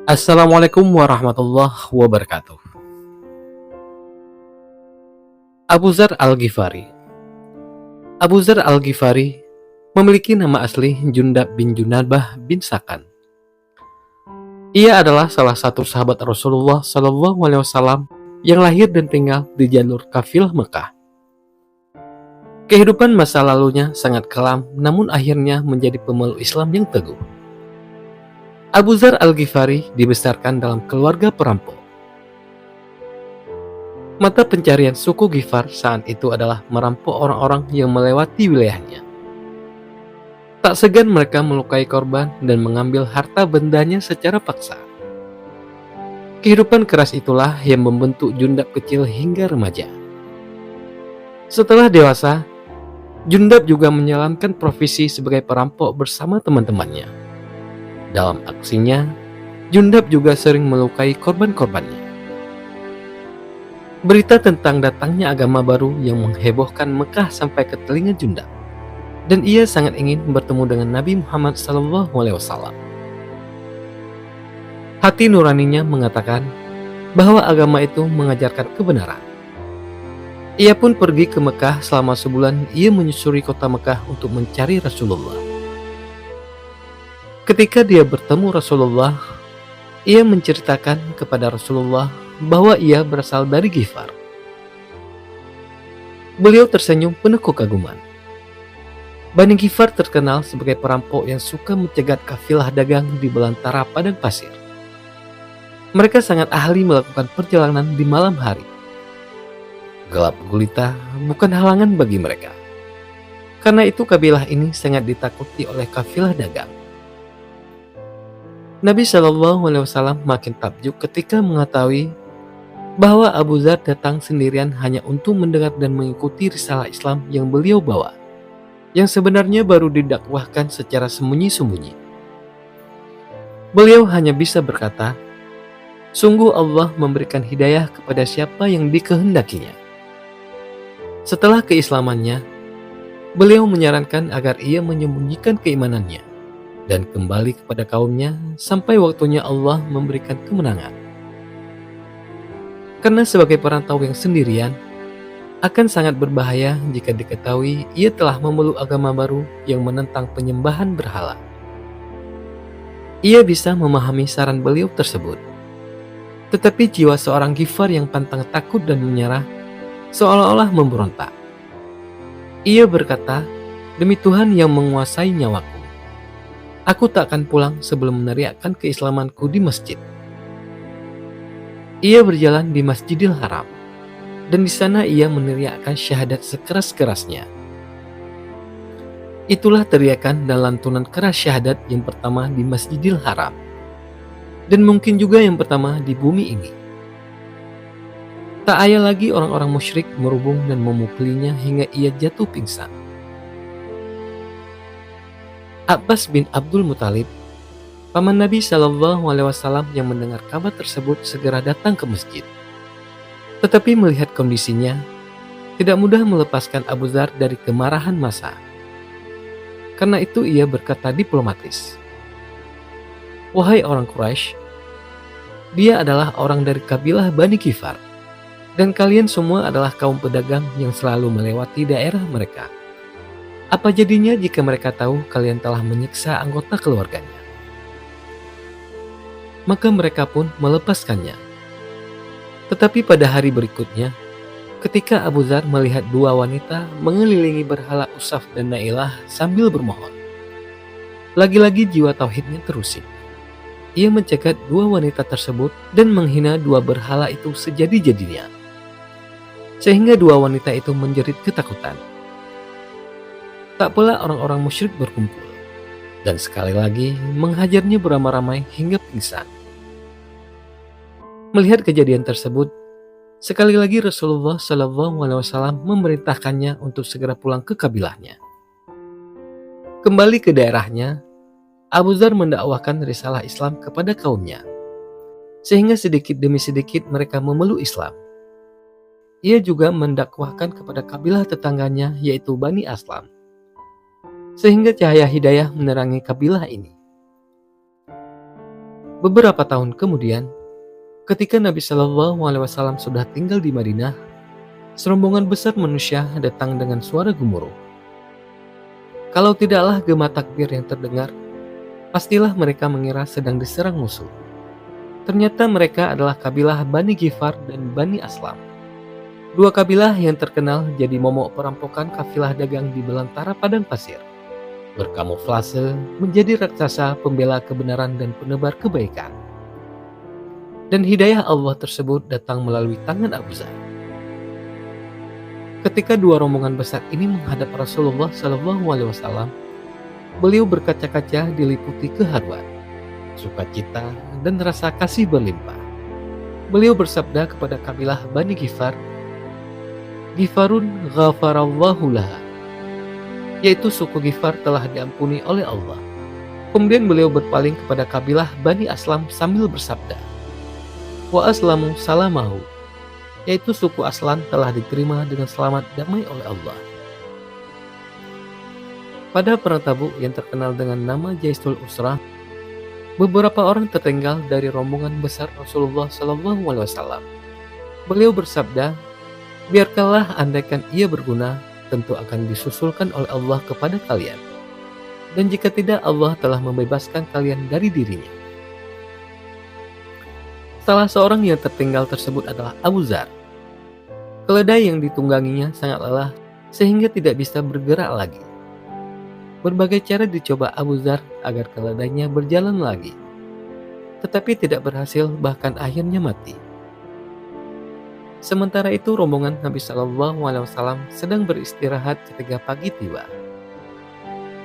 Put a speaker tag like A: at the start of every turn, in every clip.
A: Assalamualaikum warahmatullahi wabarakatuh. Abu Dzar Al-Ghifari. Abu Dzar Al-Ghifari memiliki nama asli Jundab bin Junabah bin Sakan. Ia adalah salah satu sahabat Rasulullah SAW yang lahir dan tinggal di jalur kafilah Mekah. Kehidupan masa lalunya sangat kelam, namun akhirnya menjadi pemeluk Islam yang teguh. Abu Dzar Al-Ghifari dibesarkan dalam keluarga perampok. Mata pencarian suku Ghifar saat itu adalah merampok orang-orang yang melewati wilayahnya. Tak segan mereka melukai korban dan mengambil harta bendanya secara paksa. Kehidupan keras itulah yang membentuk Jundab kecil hingga remaja. Setelah dewasa, Jundab juga menjalankan profesi sebagai perampok bersama teman-temannya. Dalam aksinya, Jundab juga sering melukai korban-korbannya. Berita tentang datangnya agama baru yang menghebohkan Mekah sampai ke telinga Jundab, dan ia sangat ingin bertemu dengan Nabi Muhammad SAW. Hati nuraninya mengatakan bahwa agama itu mengajarkan kebenaran. Ia pun pergi ke Mekah selama sebulan. Ia menyusuri kota Mekah untuk mencari Rasulullah. Ketika dia bertemu Rasulullah, ia menceritakan kepada Rasulullah bahwa ia berasal dari Ghifar. Beliau tersenyum penuh kekaguman. Bani Ghifar terkenal sebagai perampok yang suka mencegat kafilah dagang di belantara padang pasir. Mereka sangat ahli melakukan perjalanan di malam hari. Gelap gulita bukan halangan bagi mereka. Karena itu kabilah ini sangat ditakuti oleh kafilah dagang. Nabi SAW makin takjub ketika mengetahui bahwa Abu Dzar datang sendirian hanya untuk mendengar dan mengikuti risalah Islam yang beliau bawa, yang sebenarnya baru didakwahkan secara sembunyi-sembunyi. Beliau hanya bisa berkata, "Sungguh Allah memberikan hidayah kepada siapa yang dikehendakinya." Setelah keislamannya, beliau menyarankan agar ia menyembunyikan keimanannya dan kembali kepada kaumnya sampai waktunya Allah memberikan kemenangan. Karena sebagai perantau yang sendirian, akan sangat berbahaya jika diketahui ia telah memeluk agama baru yang menentang penyembahan berhala. Ia bisa memahami saran beliau tersebut. Tetapi jiwa seorang Ghifar yang pantang takut dan menyerah seolah-olah memberontak. Ia berkata, "Demi Tuhan yang menguasai nyawaku, aku tak akan pulang sebelum meneriakkan keislamanku di masjid." Ia berjalan di Masjidil Haram, dan di sana ia meneriakkan syahadat sekeras-kerasnya. Itulah teriakan dan lantunan keras syahadat yang pertama di Masjidil Haram, dan mungkin juga yang pertama di bumi ini. Tak ayal lagi orang-orang musyrik merubung dan memukulinya hingga ia jatuh pingsan. Abbas bin Abdul Muthalib, paman Nabi SAW yang mendengar kabar tersebut segera datang ke masjid. Tetapi melihat kondisinya, tidak mudah melepaskan Abu Dzar dari kemarahan massa. Karena itu ia berkata diplomatis, "Wahai orang Quraisy, dia adalah orang dari kabilah Bani Ghifar, dan kalian semua adalah kaum pedagang yang selalu melewati daerah mereka. Apa jadinya jika mereka tahu kalian telah menyiksa anggota keluarganya?" Maka mereka pun melepaskannya. Tetapi pada hari berikutnya, ketika Abu Dzar melihat dua wanita mengelilingi berhala Usaf dan Nailah sambil bermohon, lagi-lagi jiwa tauhidnya terusik. Ia mencegat dua wanita tersebut dan menghina dua berhala itu sejadi-jadinya, sehingga dua wanita itu menjerit ketakutan. Tak pula orang-orang musyrik berkumpul, dan sekali lagi menghajarnya beramai-ramai hingga pingsan. Melihat kejadian tersebut, sekali lagi Rasulullah SAW memerintahkannya untuk segera pulang ke kabilahnya. Kembali ke daerahnya, Abu Dzar mendakwahkan risalah Islam kepada kaumnya, sehingga sedikit demi sedikit mereka memeluk Islam. Ia juga mendakwahkan kepada kabilah tetangganya, yaitu Bani Aslam, sehingga cahaya hidayah menerangi kabilah ini. Beberapa tahun kemudian, ketika Nabi Shallallahu Alaihi Wasallam sudah tinggal di Madinah, serombongan besar manusia datang dengan suara gemuruh. Kalau tidaklah gema takbir yang terdengar, pastilah mereka mengira sedang diserang musuh. Ternyata mereka adalah kabilah Bani Ghifar dan Bani Aslam. Dua kabilah yang terkenal jadi momok perampokan kafilah dagang di belantara padang pasir. Berkamuflase menjadi raksasa pembela kebenaran dan penebar kebaikan. Dan hidayah Allah tersebut datang melalui tangan Abu Zar. Ketika dua rombongan besar ini menghadap Rasulullah SAW, beliau berkaca-kaca diliputi keharuan, sukacita, dan rasa kasih berlimpah. Beliau bersabda kepada kabilah Bani Ghifar, "Ghifarun ghafarallahu laha," yaitu suku Ghifar telah diampuni oleh Allah. Kemudian beliau berpaling kepada kabilah Bani Aslam sambil bersabda, "Wa aslamu salamahu," yaitu suku Aslan telah diterima dengan selamat damai oleh Allah. Pada perang Tabuk yang terkenal dengan nama Jaisul Usrah, beberapa orang tertinggal dari rombongan besar Rasulullah SAW. Beliau bersabda, "Biarkanlah andaikan ia berguna, tentu akan disusulkan oleh Allah kepada kalian. Dan jika tidak, Allah telah membebaskan kalian dari dirinya." Salah seorang yang tertinggal tersebut adalah Abu Zar. Keledai yang ditungganginya sangat lelah sehingga tidak bisa bergerak lagi. Berbagai cara dicoba Abu Zar agar keledainya berjalan lagi, tetapi tidak berhasil, bahkan akhirnya mati. Sementara itu rombongan Nabi SAW sedang beristirahat ketika pagi tiba.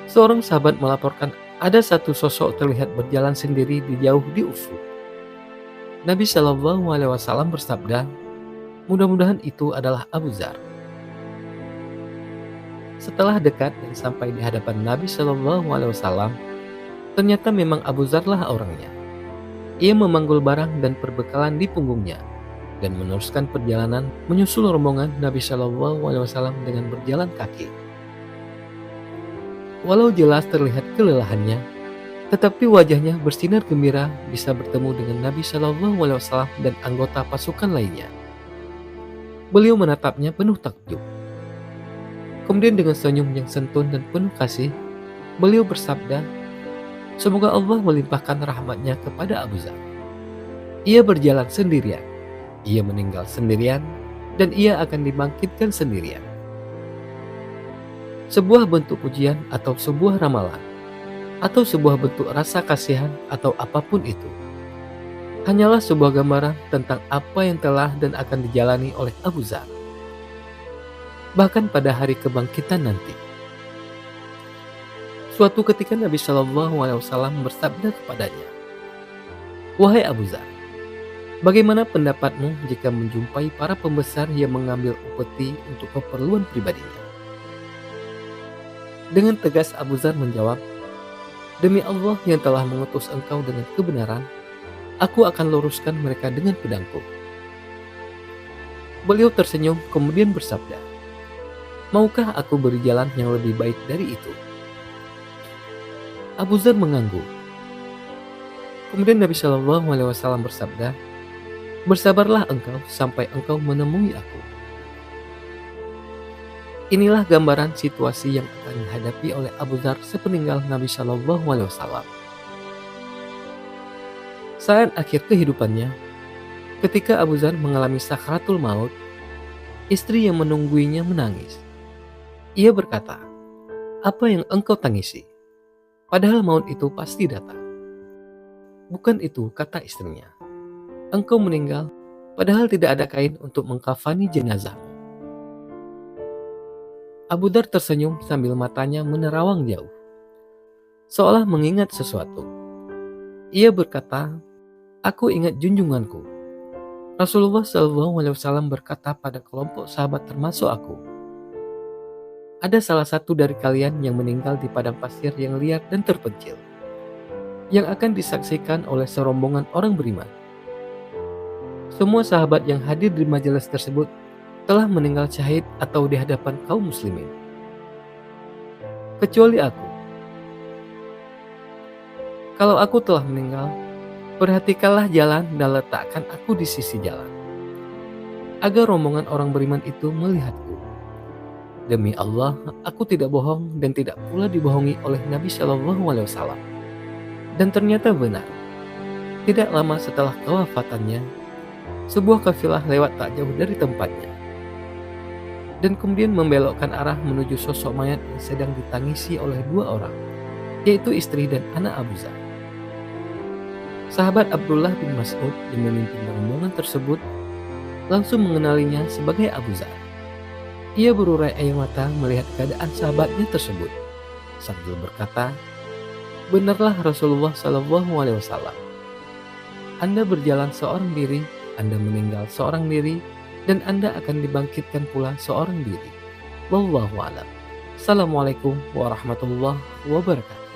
A: Seorang sahabat melaporkan ada satu sosok terlihat berjalan sendiri di jauh di ufuk. Nabi SAW bersabda, "Mudah-mudahan itu adalah Abu Zar." Setelah dekat dan sampai di hadapan Nabi SAW, ternyata memang Abu Zar lah orangnya. Ia memanggul barang dan perbekalan di punggungnya dan meneruskan perjalanan menyusul rombongan Nabi SAW dengan berjalan kaki. Walau jelas terlihat kelelahannya, tetapi wajahnya bersinar gembira bisa bertemu dengan Nabi SAW dan anggota pasukan lainnya. Beliau menatapnya penuh takjub. Kemudian dengan senyum yang santun dan penuh kasih, beliau bersabda, "Semoga Allah melimpahkan rahmatnya kepada Abu Zar. Ia berjalan sendirian, ia meninggal sendirian, dan ia akan dibangkitkan sendirian." Sebuah bentuk pujian atau sebuah ramalan, atau sebuah bentuk rasa kasihan atau apapun itu, hanyalah sebuah gambaran tentang apa yang telah dan akan dijalani oleh Abu Zar. Bahkan pada hari kebangkitan nanti. Suatu ketika Nabi SAW bersabda kepadanya, "Wahai Abu Zar, bagaimana pendapatmu jika menjumpai para pembesar yang mengambil upeti untuk keperluan pribadinya?" Dengan tegas Abu Zar menjawab, "Demi Allah yang telah mengutus engkau dengan kebenaran, aku akan luruskan mereka dengan pedangku." Beliau tersenyum kemudian bersabda, "Maukah aku beri jalan yang lebih baik dari itu?" Abu Zar mengangguk. Kemudian Nabi SAW bersabda, "Bersabarlah engkau sampai engkau menemui aku." Inilah gambaran situasi yang akan dihadapi oleh Abu Zar sepeninggal Nabi SAW. Saat akhir kehidupannya, ketika Abu Zar mengalami sakratul maut, istri yang menungguinya menangis. Ia berkata, "Apa yang engkau tangisi? Padahal maut itu pasti datang." "Bukan itu," kata istrinya. "Engkau meninggal, padahal tidak ada kain untuk mengkafani jenazahmu." Abu Dar tersenyum sambil matanya menerawang jauh, seolah mengingat sesuatu. Ia berkata, "Aku ingat junjunganku. Rasulullah SAW berkata pada kelompok sahabat termasuk aku, ada salah satu dari kalian yang meninggal di padang pasir yang liar dan terpencil, yang akan disaksikan oleh serombongan orang beriman. Semua sahabat yang hadir di majelis tersebut telah meninggal syahid atau di hadapan kaum muslimin, kecuali aku. Kalau aku telah meninggal, Perhatikanlah jalan dan letakkan aku di sisi jalan, agar rombongan orang beriman itu melihatku. Demi Allah, aku tidak bohong dan tidak pula dibohongi oleh Nabi Shallallahu Alaihi Wasallam. Dan ternyata benar. Tidak lama setelah kewafatannya, sebuah kafilah lewat tak jauh dari tempatnya, dan kemudian membelokkan arah menuju sosok mayat yang sedang ditangisi oleh dua orang, yaitu istri dan anak Abu Zar. Sahabat Abdullah bin Mas'ud yang memimpin rombongan tersebut langsung mengenalinya sebagai Abu Zar. Ia berurai air mata melihat keadaan sahabatnya tersebut, sambil berkata, "Benarlah Rasulullah Shallallahu Alaihi Wasallam. Anda berjalan seorang diri, Anda meninggal seorang diri, dan Anda akan dibangkitkan pula seorang diri. Wallahu a'lam. Assalamualaikum warahmatullahi wabarakatuh."